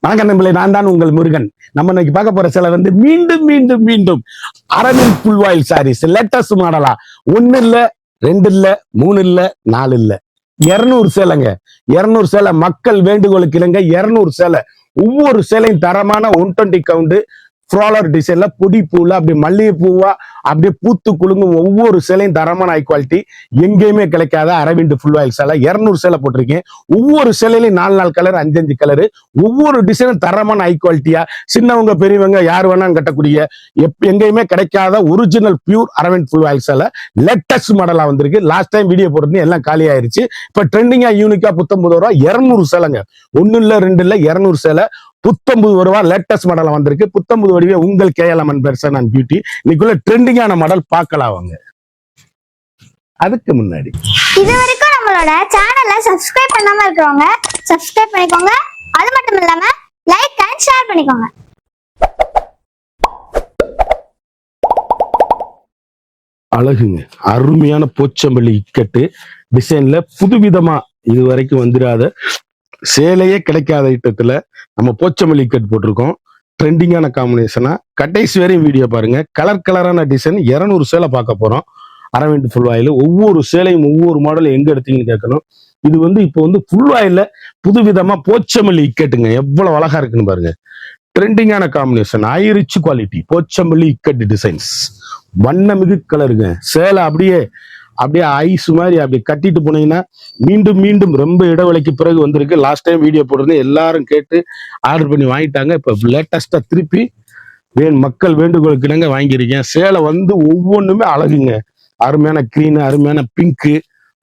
வணக்கம் நண்பர்களே, நான் தான் உங்கள் முருகன். நம்ம இன்னைக்கு பார்க்க போற சேலை வந்து மீண்டும் மீண்டும் மீண்டும் அரவிந்த் புல்வாயில் சாரீஸ் லேட்டஸ்ட் மாடலா. 1 இல்ல 2 இல்ல 3 இல்ல 4 இல்ல 200 சேலைங்க. 200 சேலை மக்கள் வேண்டுகோளுக்கு இணங்க 200 சேலை. ஒவ்வொரு சேலையும் தரமான 120 கவுண்ட் ஃப்ராலர் டிசைன்ல பொடி பூல அப்படி மல்லிகை பூவா அப்படியே பூத்து குலுங்கும் ஒவ்வொரு சேலையும் தரமான ஹை குவாலிட்டி. எங்கேயுமே கிடைக்காத அரவிந்த் ஃபுல் ஆயில் சேலை 200 சேலை போட்டிருக்கேன். ஒவ்வொரு சேலையிலையும் 4 கலர் 5 கலரு. ஒவ்வொரு டிசைனும் தரமான ஹை குவாலிட்டியா சின்னவங்க பெரியவங்க யார் வேணாலும் கட்டக்கூடிய எங்கேயுமே கிடைக்காத original pure Aravind full oil சேலை லேட்டஸ்ட் மாடலா வந்திருக்கு. லாஸ்ட் டைம் வீடியோ போட்டு எல்லாம் காலி ஆயிருச்சு. இப்ப ட்ரெண்டிங்கா யூனிக்கா 19 ரூபா 200 சேலைங்க. 1 இல்ல 2 இல்ல 200 சேலை 19 ரூபா லேட்டஸ்ட் மாடலா வந்திருக்கு. 19 வடிவே உங்கள் கேஎல்எம்என் பெர்சன் அண்ட் பியூட்டி. இன்னைக்குள்ள ட்ரெண்டிங்கான மாடல் பார்க்கலாம் வாங்க. அதுக்கு முன்னாடி இது வரைக்கும் நம்மளோட சேனலை சப்ஸ்கிரைப் பண்ணாம இருக்கிறவங்க சப்ஸ்கிரைப் பண்ணிக்கோங்க. அது மட்டும் இல்லாம லைக் அண்ட் ஷேர் பண்ணிக்கோங்க. அழகுங்க, அருமையான போச்சம்பள்ளி இக்கட்டு டிசைன்ல புதுவிதமா இது வரைக்கும் வந்துடாத சேலையே கிடைக்காத ஐட்டத்துல நம்ம போச்சம்பள்ளி இக்கட் போட்டிருக்கோம். ட்ரெண்டிங்கான காம்பினேஷனா கடைசி வரையும் வீடியோ பாருங்க. கலர் கலரான டிசைன் 200 சேலை பார்க்க போறோம். அரவிந்த் ஃபுல் ஆயில் ஒவ்வொரு சேலையும் ஒவ்வொரு மாடல் எங்க எடுத்தீங்கன்னு கேட்கணும். இது வந்து இப்போ வந்து ஃபுல் ஆயில்ல புதுவிதமா போச்சம்பள்ளி இக்கட்டுங்க. எவ்வளவு அழகா இருக்குன்னு பாருங்க. ட்ரெண்டிங்கான combination high rich quality Pochampally ikat designs. வண்ணமிகு கலருங்க. சேலை அப்படியே அப்படியே ஐஸ் மாதிரி அப்படி கட்டிட்டு போனீங்கன்னா மீண்டும் மீண்டும் ரொம்ப இடைவெளிக்கு பிறகு வந்திருக்கு. லாஸ்ட் டைம் வீடியோ போட்டிருந்தேன், எல்லாரும் கேட்டு ஆர்டர் பண்ணி வாங்கிட்டாங்க. இப்போ லேட்டஸ்டா திருப்பி மக்கள் வேண்டுகோளுக்கு இணங்க வாங்கியிருக்கேன். சேலை வந்து ஒவ்வொன்றுமே அழகுங்க. அருமையான கிரீனு, அருமையான பிங்க்கு,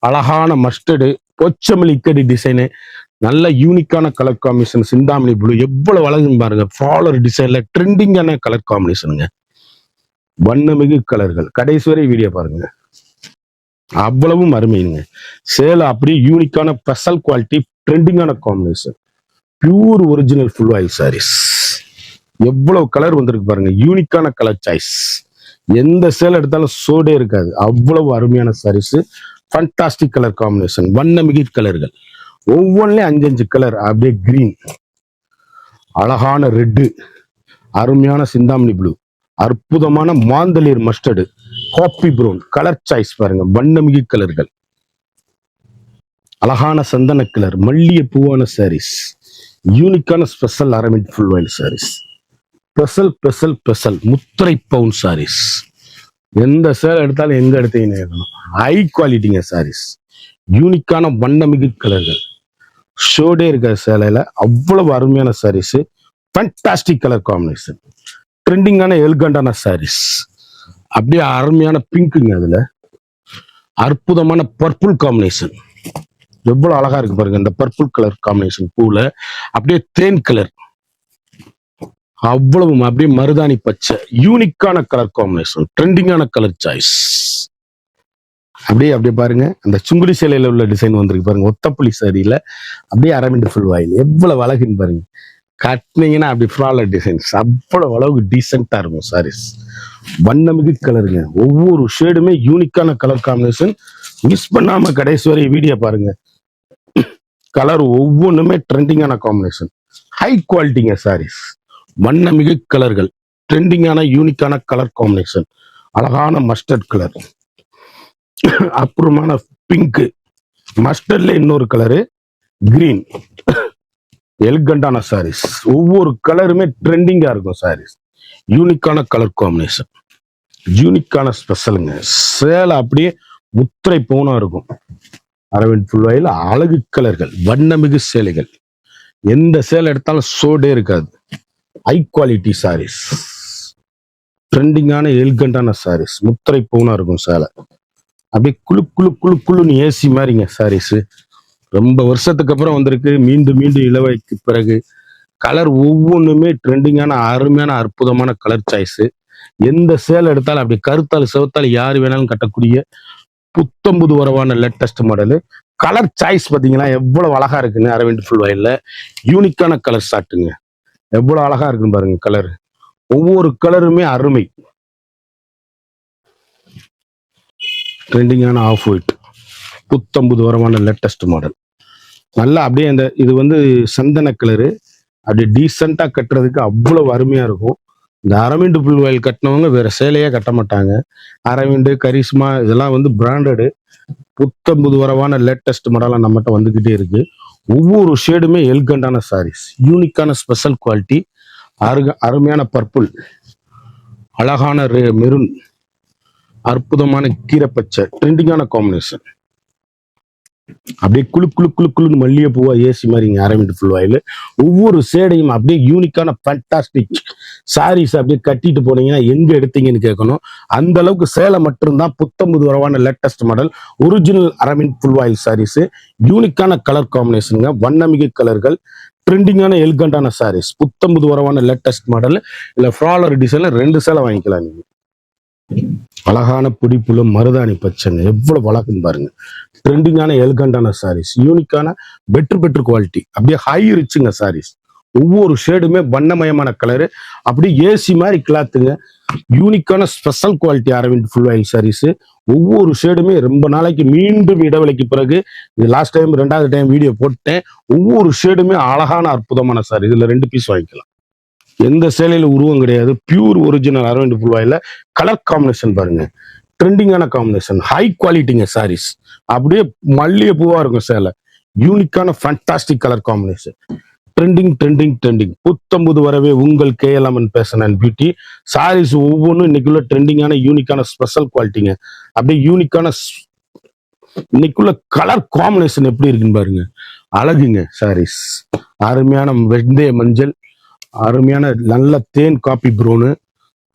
அழகான மஸ்டர்டு, பொச்சமல்லி இக்கடி டிசைனு, நல்ல யூனிக்கான கலர் காம்பினேஷன். சிந்தாமணி ப்ளூ எவ்வளவு அழகுன்னு பாருங்க. ஃபாலர் டிசைன்ல ட்ரெண்டிங்கான கலர் காம்பினேஷனுங்க. வண்ணமிகு கலர்கள். கடைசி வரை வீடியோ பாருங்க. அவ்வளவும் அருமைங்க. சேலை அப்படியே யூனிக்கான ஸ்பெஷல் குவாலிட்டி ட்ரெண்டிங்கான combination. Pure original full oil sarees. எவ்வளவு கலர் வந்திருக்கு பாருங்க. யூனிக்கான கலர் சாய்ஸ். எந்த சேலை எடுத்தாலும் சோடே இருக்காது. அவ்வளவு அருமையான சாரீஸ். Fantastic colour combination. வண்ணமிகு கலர்கள். ஒவ்வொன்றிலையும் 5 கலர். அப்படியே கிரீன், அழகான ரெட்டு, அருமையான சிந்தாமணி ப்ளூ, அற்புதமான மாந்தளிர் mustard, coffee brown colour choice பாருங்க. வண்ணமிகு கலர்கள். அழகான சந்தன கலர், மல்லிகை பூவான சாரீஸ். யூனிக்கான special Aravind full oil sarees. Special special special முத்திரை பவுன் சாரீஸ். எந்த சேலை எடுத்தாலும் எங்க எடுத்தீங்கன்னு கேட்கணும். ஹை குவாலிட்டிங்க சாரீஸ். யூனிக்கான வண்ணமிகு கலர்கள். ஷோடே இருக்க சேலையில அவ்வளவு அருமையான சாரீஸ். Fantastic colour combination. ட்ரெண்டிங்கான எல்கண்டான சாரீஸ். அப்படியே அருமையான பிங்க்குங்க. அதுல அற்புதமான பர்பிள் காம்பினேஷன். எவ்வளவு அழகா இருக்கு பாருங்க. இந்த பர்பிள் கலர் காம்பினேஷன் பூல அப்படியே தேன் கலர், அவ்வளவும் அப்படியே மருதாணி பச்சை. யூனிக்கான கலர் காம்பினேஷன். ட்ரெண்டிங்கான கலர் சாய்ஸ். அப்படியே அப்படியே பாருங்க. அந்த சுங்குடி சேலையில உள்ள டிசைன் வந்திருக்கு பாருங்க. ஒத்தப்புள்ளி சாரியில அப்படியே அரவிந்த் ஃபுல் ஆயில் எவ்வளவு அழகுன்னு பாருங்க. கட்டினீங்கன்னா அப்படி ஃப்ளாலர் டிசைன்ஸ். அவ்வளவு அளவுக்கு டீசெண்டா இருக்கும் சாரீஸ். வண்ணமிகு கலருங்க. ஒவ்வொரு ஷேடுமே யூனிக்கான கலர் காம்பினேஷன். மிஸ் பண்ணாம கடைசி வரை வீடியோ பாருங்க. கலர் ஒவ்வொன்றுமே ட்ரெண்டிங்கான காம்பினேஷன். ஹை குவாலிட்டிங்க சாரீஸ். வண்ணமிகு கலர்கள். ட்ரெண்டிங்கான யூனிக்கான கலர் காம்பினேஷன். அழகான மஸ்டர்ட் கலர், அப்புறமான பிங்க், மஸ்டர்ட்ல இன்னொரு கலரு, கிரீன், எல்கண்டான சாரீஸ். ஒவ்வொரு கலருமே ட்ரெண்டிங்கா இருக்கும் சாரீஸ். யூனிக்கான கலர் காம்பினேஷன். யூனிக்கான ஸ்பெஷலுங்க. சேலை அப்படியே முத்திரை பவுனா இருக்கும். அரவிந்த் ஃபுல் ஆயில் அழகு கலர்கள். வண்ணமிகு சேலைகள். எந்த சேலை எடுத்தாலும் சோடே இருக்காது. High quality sarees. ட்ரெண்டிங்கான எல்கண்டான சாரீஸ். முத்திரை பவுனா இருக்கும் சேலை. அப்படியே குழு குழு குழு குழுன்னு ஏசி மாதிரிங்க சாரீஸ். ரொம்ப வருஷத்துக்கு அப்புறம் வந்திருக்கு. மீண்டும் மீண்டும் இளவைக்கு பிறகு கலர் ஒவ்வொன்றுமே ட்ரெண்டிங்கான அருமையான அற்புதமான கலர் சாய்ஸ். எந்த சேலை எடுத்தாலும் அப்படி கருத்தால் சிவத்தால் யார் வேணாலும் கட்டக்கூடிய புத்தம்புது வரவான லேட்டஸ்ட் மாடலு. கலர் சாய்ஸ் பார்த்தீங்கன்னா எவ்வளவு அழகா இருக்குன்னு அரவிந்த் ஃபுல் ஆயில்ல. யூனிக்கான கலர் சாட்டுங்க. எவ்வளவு அழகா இருக்குன்னு பாருங்க. கலர் ஒவ்வொரு கலருமே அருமை. ட்ரெண்டிங்கான ஆஃப் ஒயிட், புத்தம்புது வரவான லேட்டஸ்ட் மாடல். நல்லா அப்படியே அந்த இது வந்து சந்தன கலரு, அப்படி டீசெண்டா கட்டுறதுக்கு அவ்வளவு அருமையா இருக்கும். இந்த அரவிந்து புல் வயல் கட்டினவங்க வேற சேலையே கட்ட மாட்டாங்க. அரவிந்து, கரிஷ்மா இதெல்லாம் வந்து பிராண்டடு, புத்தம் புது வரவான லேட்டஸ்ட் மாடலா நம்மகிட்ட வந்துகிட்டே இருக்கு. ஒவ்வொரு ஷேடுமே எல்கண்டான சாரீஸ், யூனிக்கான ஸ்பெஷல் குவாலிட்டி, அருமையான பர்பிள், அழகான மெரூன், அற்புதமான கீரை பச்சை, ட்ரெண்டிங்கான காம்பினேஷன். அப்படியே குளு குளு குளு குளுன்னு மல்லிகை பூவா ஏசி மாதிரிங்க அரவிந்து ஃபுல் ஆயில். ஒவ்வொரு சேடையும் அப்படியே யூனிக்கான ஃபேண்டாஸ்டிக் சாரீஸ். அப்படியே கட்டிட்டு போனீங்கன்னா எங்க எடுத்தீங்கன்னு கேட்கணும். அந்த அளவுக்கு சேலை மட்டும்தான் புத்தம்புது வரவான latest model original Aravind full oil sarees. யூனிக்கான கலர் காம்பினேஷனுங்க, வண்ணமிகு கலர்கள், ட்ரெண்டிங்கான எல்கண்டான சாரீஸ், புத்தம்புது வரவான லேட்டஸ்ட் மாடல். இல்ல ஃப்ராலர் டிசைன்ல 2 சேலை வாங்கிக்கலாம் நீங்க. அழகான பிடிப்புல மருதாணி பச்சைங்க, எவ்வளவு வழக்குன்னு பாருங்க. ட்ரெண்டிங்கான எல்கண்டான சாரீஸ், யூனிக்கான பெட்ரு குவாலிட்டி, அப்படியே ஹை ரிச்சுங்க சாரீஸ். ஒவ்வொரு ஷேடுமே வண்ணமயமான கலரு, அப்படியே ஏசி மாதிரி கிளாத்துங்க. யூனிக்கான special quality Aravind full oil sarees. ஒவ்வொரு ஷேடுமே ரொம்ப நாளைக்கு மீண்டும் இடைவெளிக்கு பிறகு, இது லாஸ்ட் டைம் 2வது டைம் வீடியோ போட்டேன். ஒவ்வொரு ஷேடுமே அழகான அற்புதமான சாரி. இதுல 2 பீஸ் வாங்கிக்கலாம். எந்த சேலையில உருவம் கிடையாது. பியூர் ஒரிஜினல் அரவிந்த் ஃபுல் ஆயில்ல கலர் காம்பினேஷன் பாருங்க, ட்ரெண்டிங்கான காம்பினேஷன், ஹை குவாலிட்டிங்க சாரீஸ். அப்படியே மல்லிகை பூவா இருக்கும் சேலை. யூனிக்கான ஃபேண்டாஸ்டிக் கலர் காம்பினேஷன். ட்ரெண்டிங் புத்தம்புது வரவே உங்கள் KLMN fashion and beauty sarees. ஒவ்வொன்றும் இன்னைக்குள்ள ட்ரெண்டிங்கான யூனிக்கான ஸ்பெஷல் குவாலிட்டிங்க. அப்படியே யூனிக்கான இன்னைக்குள்ள கலர் காம்பினேஷன் எப்படி இருக்குன்னு பாருங்க, அழகுங்க சாரீஸ். அருமையான வெந்தய மஞ்சள், அருமையான நல்ல தேன் காப்பி ப்ரௌனு,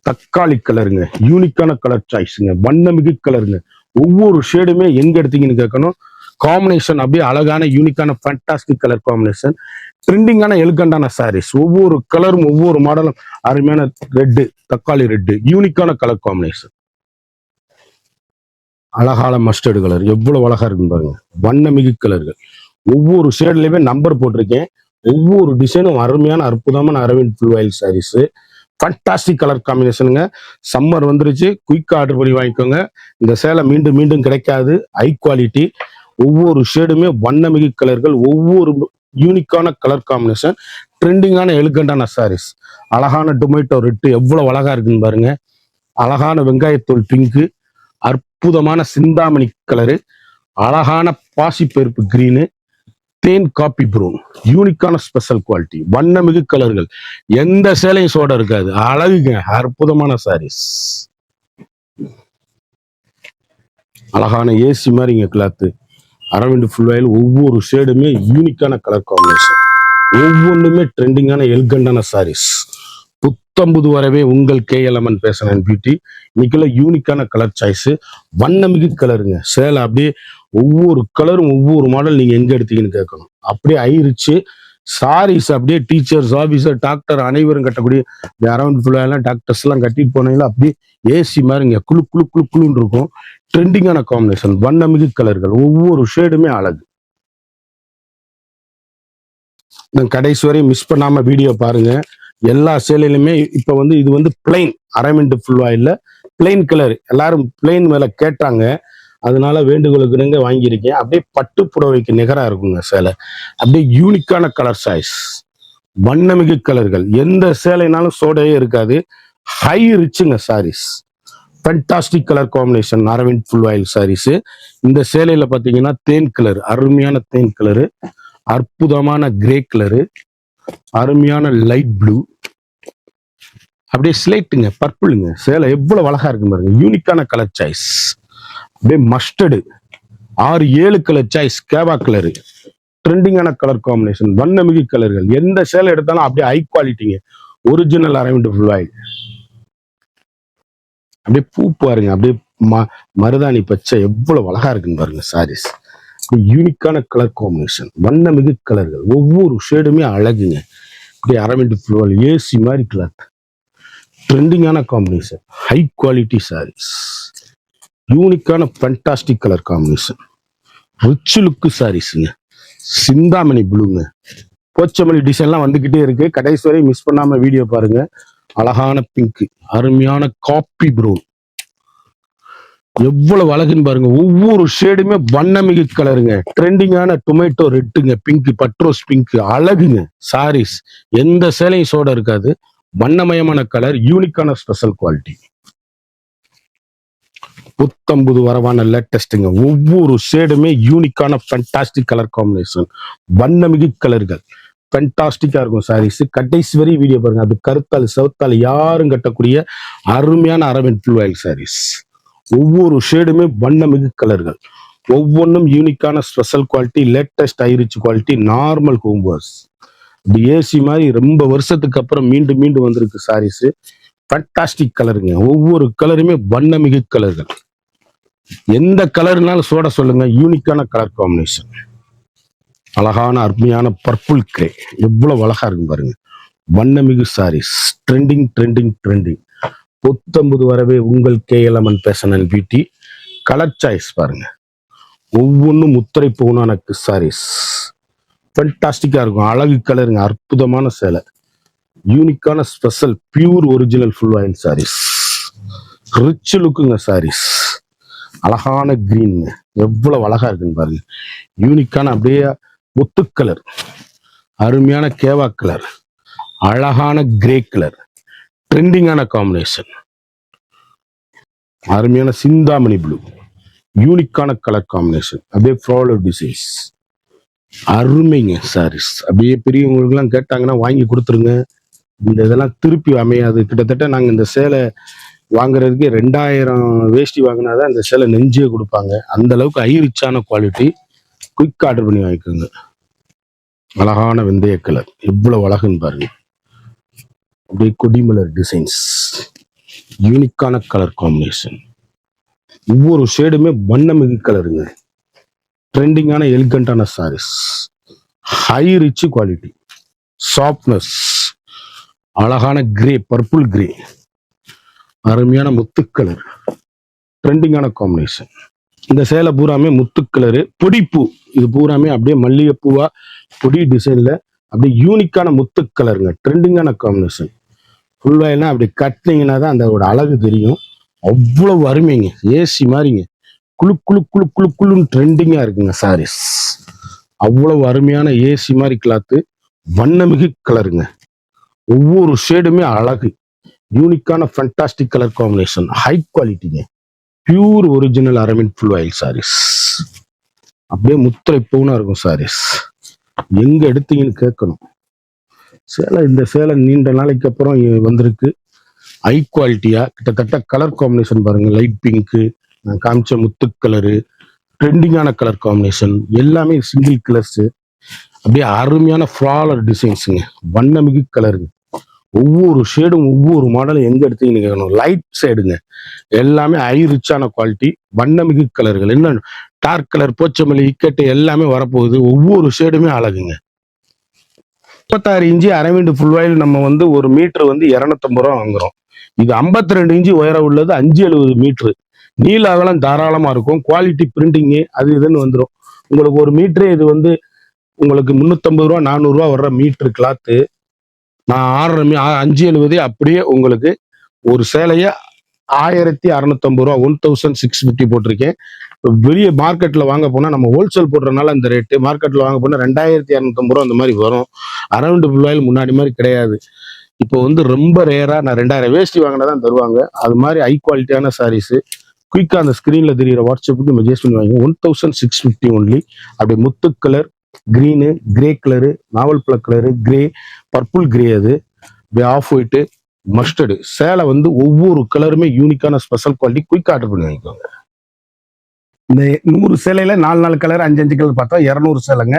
தக்காளி கலருங்க, யூனிக்கான கலர் சாய்ஸுங்க, வண்ணமிகு கலருங்க. ஒவ்வொரு ஷேடுமே எங்க எடுத்தீங்கன்னு கேட்கணும். காம்பினேஷன் அப்படியே அழகான யூனிக்கான ஃபேண்டாஸ்டிக் கலர் காம்பினேஷன், ட்ரெண்டிங்கான எல்கண்டான சாரீஸ். ஒவ்வொரு கலரும் ஒவ்வொரு மாடலும் அருமையான ரெட்டு, தக்காளி ரெட்டு, யூனிக்கான கலர் காம்பினேஷன். அழகான மஸ்டர்டு கலர், எவ்வளவு அழகா இருக்குன்னு பாருங்க. வண்ணமிகு கலர்கள், ஒவ்வொரு ஷேட்லயுமே நம்பர் போட்டிருக்கேன். ஒவ்வொரு டிசைனும் அருமையான அற்புதமான Aravind full oil sarees. Fantastic colour காம்பினேஷனுங்க. சம்மர் வந்துருச்சு, குயிக்கா ஆர்டர் பண்ணி வாங்கிக்கோங்க. இந்த சேலை மீண்டும் மீண்டும் கிடைக்காது. ஹை குவாலிட்டி, ஒவ்வொரு ஷேடுமே வண்ணமிகு கலர்கள், ஒவ்வொரு யூனிக்கான கலர் காம்பினேஷன், ட்ரெண்டிங்கான எலிகண்டான சாரீஸ். அழகான டொமேட்டோ ரெட்டு, எவ்வளவு அழகா இருக்குன்னு பாருங்க. அழகான வெங்காயத்தோல் பிங்கு, அற்புதமான சிந்தாமணி கலரு, அழகான பாசிப்பருப்பு கிரீனு, தேன் காப்பி ப்ரௌன், யூனிக்கான ஸ்பெஷல் குவாலிட்டி, வண்ணமிகு கலர்கள். எந்த சேலையும் சோட இருக்காது. அழகுங்க, அற்புதமான சாரீஸ். அழகான ஏசி மாதிரி இங்க கிளாத்து அரவிந்த் ஃபுல் ஆயில். ஒவ்வொரு ஷேடுமே யூனிக்கான கலர் காம்பினேஷன், ஒவ்வொன்றுமே ட்ரெண்டிங்கான எல்கண்டான சாரீஸ். புத்தம்புது வரவே உங்கள் கேஎல்எம்என் ஃபேஷன் அண்ட் பியூட்டி. இன்னைக்குள்ள யூனிக்கான கலர் சாய்ஸ், வண்ணமிகு கலருங்க. சேலை அப்படியே ஒவ்வொரு கலரும் ஒவ்வொரு மாடல் நீங்க எங்க எடுத்தீங்கன்னு கேட்கணும். அப்படியே ஆயிருச்சு சாரீஸ். அப்படியே டீச்சர்ஸ், ஆபீசர், டாக்டர் அனைவரும் கட்டக்கூடிய அரவிந்த் ஃபுல் ஆயில் டாக்டர்ஸ் எல்லாம் கட்டிட்டு போனீங்களா, அப்படியே ஏசி மாதிரிங்க, குளு குளு குளு குளுன்னு இருக்கும். ட்ரெண்டிங்கான காம்பினேஷன், வண்ணமிகு கலர்கள், ஒவ்வொரு ஷேடுமே அழகு. கடைசி வரை மிஸ் பண்ணாம வீடியோ பாருங்க. எல்லா சேலையிலுமே இப்ப வந்து இது வந்து பிளைன் அரவிந்த் ஃபுல் ஆயில்ல பிளைன் கலர். எல்லாரும் பிளைன் மேல கேட்டாங்க, அதனால வேண்டுகோளுக்கு வாங்கியிருக்கேன். அப்படியே பட்டு புடவைக்கு நிகரா இருக்குங்க சேலை. அப்படியே யூனிக்கான கலர் சாய்ஸ், வண்ணமிகு கலர்கள். எந்த சேலைனாலும் சோடையே இருக்காது. ஹை ரிச்சுங்க sarees. Fantastic colour combination Aravind full oil sarees. இந்த சேலையில பாத்தீங்கன்னா தேன் கலர், அருமையான தேன் கலரு, அற்புதமான கிரே கலரு, அருமையான லைட் ப்ளூ, அப்படியே ஸ்லேட்டுங்க, பர்பிளுங்க. சேலை எவ்வளவு அழகா இருக்கு பாருங்க. யூனிக்கான கலர் சாய்ஸ், அப்படியே மஸ்டர்டு 6-7 கலர் சாய்ஸ், கேவா கலரு, ட்ரெண்டிங்கான கலர் காம்பினேஷன், வண்ணமிகு கலர்கள். எந்த சேலை எடுத்தாலும் அப்படியே ஹை குவாலிட்டிங்க, ஒரிஜினல் அரவிந்த் ஃபுல் ஆயில். அப்படியே பூ பாருங்க, அப்படியே மருதாணி பச்சை, எவ்வளவு அழகா இருக்குன்னு பாருங்க சாரீஸ். யூனிக்கான கலர் காம்பினேஷன், வண்ணமிகு கலர்கள், ஒவ்வொரு ஷேடுமே அழகுங்க. இப்படி அரவிந்த் ஃபுல் ஆயில் ஏசி மாதிரி கிளாத், ட்ரெண்டிங்கான காம்பினேஷன், ஹை குவாலிட்டி சாரீஸ், யூனிக்கான fantastic colour combination, rich look சாரீஸுங்க. சிந்தாமணி ப்ளூங்க, போச்சமல்லி டிசைன்லாம் வந்துகிட்டே இருக்கு. கடைசி வரை மிஸ் பண்ணாம வீடியோ பாருங்க. அழகான பிங்க், அருமையான காப்பி ப்ரௌன், எவ்வளவு அழகுன்னு பாருங்க. ஒவ்வொரு ஷேடுமே வண்ணமிகு கலருங்க. ட்ரெண்டிங்கான டொமேட்டோ ரெட்டுங்க, பிங்க், பட்ரோஸ் பிங்க், அழகுங்க. சாரீஸ் எந்த சேலையும் சோட இருக்காது. வண்ணமயமான கலர், யூனிக்கான ஸ்பெஷல் குவாலிட்டி. புத்தம்புது வரவான லேட்டஸ்ட்டுங்க. ஒவ்வொரு ஷேடுமே யூனிக்கான ஃபேண்டாஸ்டிக் கலர் காம்பினேஷன், வண்ணமிகு கலர்கள். ஃபேண்டாஸ்டிக்கா இருக்கும் சாரீஸ். கடைசி வரை வீடியோ பாருங்க. அது கருத்தால் செவத்தால் யாரும் கட்டக்கூடிய அருமையான அரவிந்த் ஃபுல் ஆயில் சாரீஸ். ஒவ்வொரு ஷேடுமே வண்ணமிகு கலர்கள், ஒவ்வொன்றும் யூனிக்கான special quality, latest ஐரிச் quality, normal home wash. இப்படி ஏசி மாதிரி ரொம்ப வருஷத்துக்கு அப்புறம் மீண்டும் மீண்டும் வந்திருக்கு சாரீஸ். ஃபேண்டாஸ்டிக் கலருங்க. ஒவ்வொரு கலருமே வண்ணமிகு கலர்கள். எந்த கலர்னாலும் சோட சொல்லுங்க. யூனிக்கான கலர் காம்பினேஷன். அழகான அருமையான பர்பிள் கிரே, எவ்வளவு அழகா இருக்கு பாருங்க. வண்ணமிகு சாரீஸ். Trending trending trending. புத்தம்புது வரவே உங்கள் KLMN fashion and beauty. Colour choice பாருங்க. ஒவ்வொன்றும் முத்திரை பூனான சாரீஸ். ஃபேண்டாஸ்டிக்கா இருக்கும். அழகு கலருங்க. அற்புதமான சேலை. யூனிக்கான special pure original full oil sarees. Rich லுக்குங்க சாரீஸ். அழகான கிரீன், எவ்வளவு அழகா இருக்குன்னு பாருங்க. யூனிக்கான அப்படியே முத்து கலர், அருமையான கேவா கலர், அழகான கிரே கலர், ட்ரெண்டிங்கான காம்பினேஷன், அருமையான சிந்தாமணி ப்ளூ, யூனிக்கான கலர் காம்பினேஷன், அப்படியே ஃப்ளவர் டிசைன்ஸ். அருமைங்க சாரீஸ். அப்படியே பெரியவங்களுக்கு எல்லாம் கேட்டாங்கன்னா வாங்கி கொடுத்துருங்க. இந்த இதெல்லாம் திருப்பி அமையாது. கிட்டத்தட்ட நாங்க இந்த சேலை வாங்குறதுக்கு 2000 வேஷ்டி வாங்கினாதான் இந்த சேலை நெஞ்சே கொடுப்பாங்க. அந்த அளவுக்கு ஹை-ரிச்சான குவாலிட்டி. குயிக் ஆர்டர் பண்ணி வாங்கிக்கோங்க. அழகான வெந்தய கலர், எவ்வளவு அழகுன்னு பாருங்க. அப்படியே கொடிமலர் டிசைன்ஸ், யூனிக்கான கலர் காம்பினேஷன். ஒவ்வொரு ஷேடுமே வண்ணமிகு கலருங்க. ட்ரெண்டிங்கான எலிகண்டான sarees. High rich quality, softness, அழகான கிரே, பர்பிள் கிரே, அருமையான முத்து கலர், ட்ரெண்டிங்கான காம்பினேஷன். இந்த சேலை பூராமே முத்து கலரு, பொடிப்பூ. இது பூராமே அப்படியே மல்லிகைப்பூவா பொடி டிசைன்ல அப்படியே யூனிக்கான முத்து கலருங்க. ட்ரெண்டிங்கான காம்பினேஷன். ஃபுல் ஆயில்னா அப்படி கட்டினீங்கன்னா தான் அதோட அழகு தெரியும். அவ்வளவு அருமைங்க. ஏசி மாதிரிங்க. குழு குழு குழு குழு குழுன்னு ட்ரெண்டிங்கா இருக்குங்க சாரீஸ். அவ்வளவு அருமையான ஏசி மாதிரி கிளாத்து, வண்ணமிகு கலருங்க. ஒவ்வொரு ஷேடுமே அழகு. யூனிக்கான ஃபேண்டாஸ்டிக் கலர் காம்பினேஷன், ஹை குவாலிட்டிங்க. Pure original Aravind full oil sarees. அப்படியே முத்திரை பூனா இருக்கும் சாரீஸ். எங்க எடுத்தீங்கன்னு கேட்கணும். சேலை, இந்த சேலை நீண்ட நாளைக்கு அப்புறம் வந்திருக்கு. ஹை குவாலிட்டியா, கிட்டத்தட்ட கலர் காம்பினேஷன் பாருங்க. லைட் பிங்க்கு, நான் காமிச்ச முத்து கலரு, ட்ரெண்டிங்கான கலர் காம்பினேஷன், எல்லாமே சிங்கிள் கலர்ஸ். அப்படியே அருமையான ஃப்ளாலர் டிசைன்ஸுங்க. வண்ணமிகு கலருங்க. ஒவ்வொரு ஷேடும் ஒவ்வொரு மாடலும் எங்க எடுத்தீங்கன்னு கேட்கணும். லைட் ஷேடுங்க. எல்லாமே ஹை ரிச்சான குவாலிட்டி, வண்ணமிகு கலர்கள். என்ன டார்க் கலர், போச்சமல்லி, இக்கட்டு எல்லாமே வரப்போகுது. ஒவ்வொரு ஷேடுமே அழகுங்க. 36 இன்ச்சு அரவிந்த் ஃபுல் ஆயில் நம்ம வந்து ஒரு மீட்டர் வந்து 250 ரூபா வாங்குறோம். இது 52 இன்ச்சு உயரம் உள்ளது, 570 மீட்டர். நீள அகலம் தாராளமா இருக்கும். குவாலிட்டி பிரிண்டிங்கு அது இதுன்னு வந்துடும். உங்களுக்கு ஒரு மீட்டரே இது வந்து உங்களுக்கு 350 ரூபா 400 ரூபா வர்ற மீட்டர் கிளாத்து. நான் 570 அப்படியே உங்களுக்கு ஒரு சேலைய 1650 ரூபா, 1650 போட்டிருக்கேன். வெளிய மார்க்கெட்ல வாங்க போனா, நம்ம ஹோல்சேல் போடுறதுனால அந்த ரேட்டு, மார்க்கெட்ல வாங்க போனா 2250 ரூபா அந்த மாதிரி வரும். அரவிந்த் ஃபுல் ஆயில் முன்னாடி மாதிரி கிடையாது. இப்போ வந்து ரொம்ப ரேரா நான் 2000 வேஷ்டி வாங்கினாதான் தருவாங்க. அது மாதிரி ஹை குவாலிட்டியான சாரீஸ். குயிக்கா அந்த ஸ்கிரீன்ல தெரியுற வாட்ஸ்அப்புக்கு மெசேஜ் பண்ணி வாங்க. 1650 ஒன்லி. அப்படி முத்து கலர், கிரீனு, கிரே கலரு, நாவல் பழ கலரு, கிரே, பர்பிள் கிரே, அது ஆஃப் ஒயிட்டு, மஸ்டர்டு. சேலை வந்து ஒவ்வொரு கலருமே யூனிக்கான ஸ்பெஷல் குவாலிட்டி. குயிக் ஆர்டர் பண்ணி வாங்கிக்கோங்க. இந்த 100 சேலையில 4 கலர், 5 கலர் பார்த்தா 200 சேலைங்க.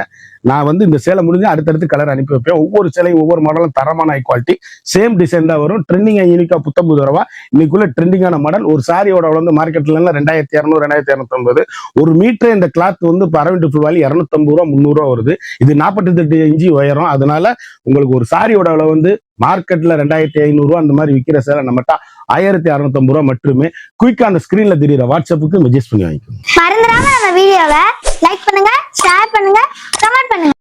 நான் வந்து இந்த சேலை முடிஞ்சு அடுத்தடுத்து கலர் அனுப்பி வைப்பேன். ஒவ்வொரு சேலையும் ஒவ்வொரு மாடலும் தரமான ஹை குவாலிட்டி, சேம் டிசைன் தான் வரும். ட்ரெண்டிங்கா யூனிக்கா புத்தம்புது வரவா இன்னைக்குள்ள ட்ரெண்டிங்கான மாடல். ஒரு சாரியோட வந்து மார்க்கெட்ல 2200, 2250. ஒரு மீட்டர் இந்த கிளாத் வந்து அரவிந்த் ஃபுல் ஆயில் 250 ரூபா, 300 ரூபா வருது. இது 48 இன்ச்சு உயரம். அதனால உங்களுக்கு ஒரு சாரியோட அளவு வந்து மார்க்கெட்ல 2500 ரூபா அந்த மாதிரி விற்கிற சேலை நம்மகிட்ட 1650 ரூபா மட்டுமே. குயிக்கா அந்த ஸ்கிரீன்ல தெரியுற வாட்ஸ்அப்புக்கு மெசேஜ் பண்ணி வாங்கிக்கோங்க. மறந்துடாம நம்ம வீடியோவை லைக் பண்ணுங்க, ஷேர் பண்ணுங்க, கமெண்ட் பண்ணுங்க.